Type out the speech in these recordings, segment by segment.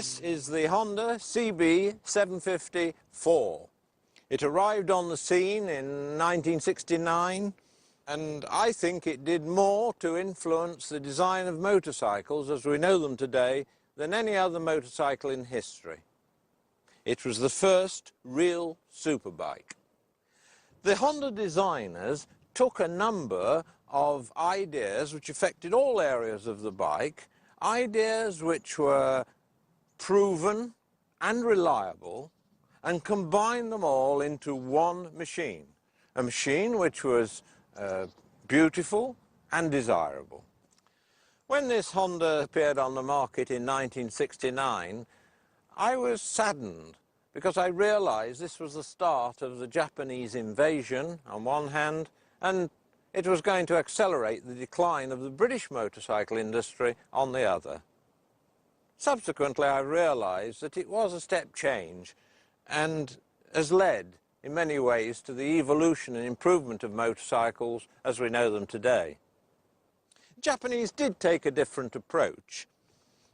This is the Honda CB750-4. It arrived on the scene in 1969, and I think it did more to influence the design of motorcycles as we know them today than any other motorcycle in history. It was the first real superbike. The Honda designers took a number of ideas which affected all areas of the bike, ideas which were proven and reliable, and combined them all into one machine, a machine which was beautiful and desirable. When this Honda appeared on the market in 1969, I was saddened because I realized this was the start of the Japanese invasion on one hand, and it was going to accelerate the decline of the British motorcycle industry on the other. Subsequently, I realized that it was a step change and has led in many ways to the evolution and improvement of motorcycles as we know them today. Japanese did take a different approach.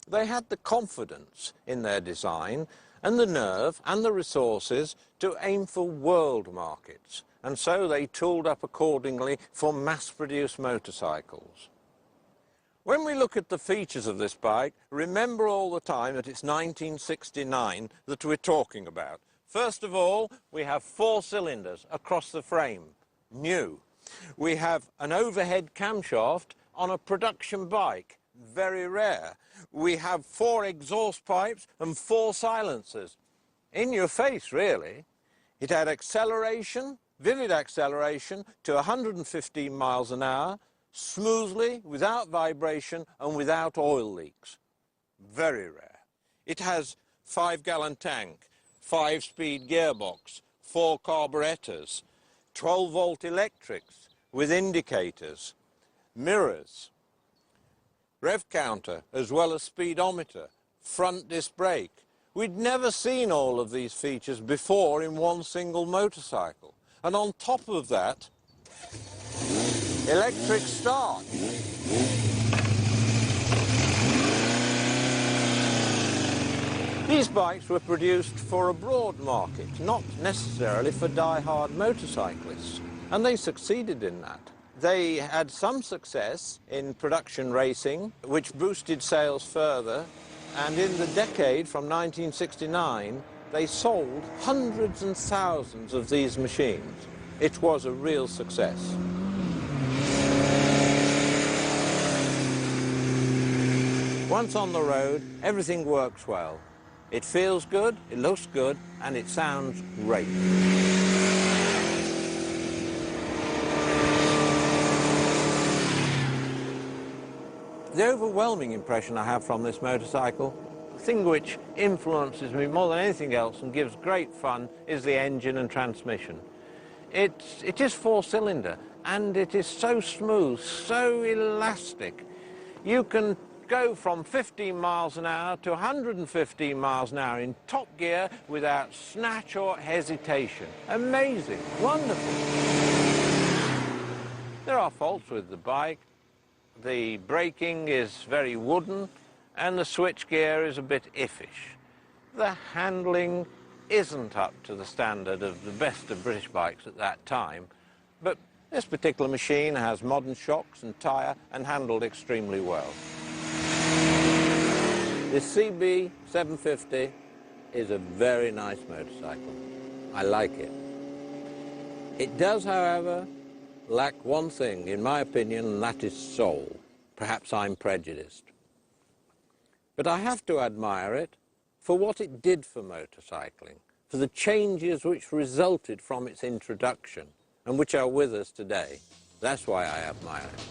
They had the confidence in their design and the nerve and the resources to aim for world markets, and so they tooled up accordingly for mass-produced motorcycles. When we look at the features of this bike, remember all the time that it's 1969 that we're talking about. First of all, we have 4 cylinders across the frame, new. We have an overhead camshaft on a production bike, very rare. We have 4 exhaust pipes and 4 silencers. In your face, really. It had acceleration, vivid acceleration, to 115 miles an hour, smoothly, without vibration and without oil leaks. Very rare. It has 5-gallon tank, 5-speed gearbox, 4 carburetors, 12-volt electrics with indicators, mirrors, rev counter as well as speedometer, front disc brake. We'd never seen all of these features before in one single motorcycle. And on top of that, electric start. These bikes were produced for a broad market, not necessarily for die-hard motorcyclists, and they succeeded in that. They had some success in production racing, which boosted sales further, and in the decade from 1969, they sold hundreds and thousands of these machines. It was a real success. Once on the road, everything works well. It feels good, it looks good, and it sounds great. The overwhelming impression I have from this motorcycle, the thing which influences me more than anything else and gives great fun, is the engine and transmission. It is 4-cylinder, and it is so smooth, so elastic. You can go from 15 miles an hour to 115 miles an hour in top gear without snatch or hesitation. Amazing, wonderful. There are faults with the bike. The braking is very wooden, and the switchgear is a bit iffish. The handling isn't up to the standard of the best of British bikes at that time, but this particular machine has modern shocks and tyre and handled extremely well. This CB750 is a very nice motorcycle. I like it. It does, however, lack one thing, in my opinion, and that is soul. Perhaps I'm prejudiced. But I have to admire it for what it did for motorcycling, for the changes which resulted from its introduction and which are with us today. That's why I admire it.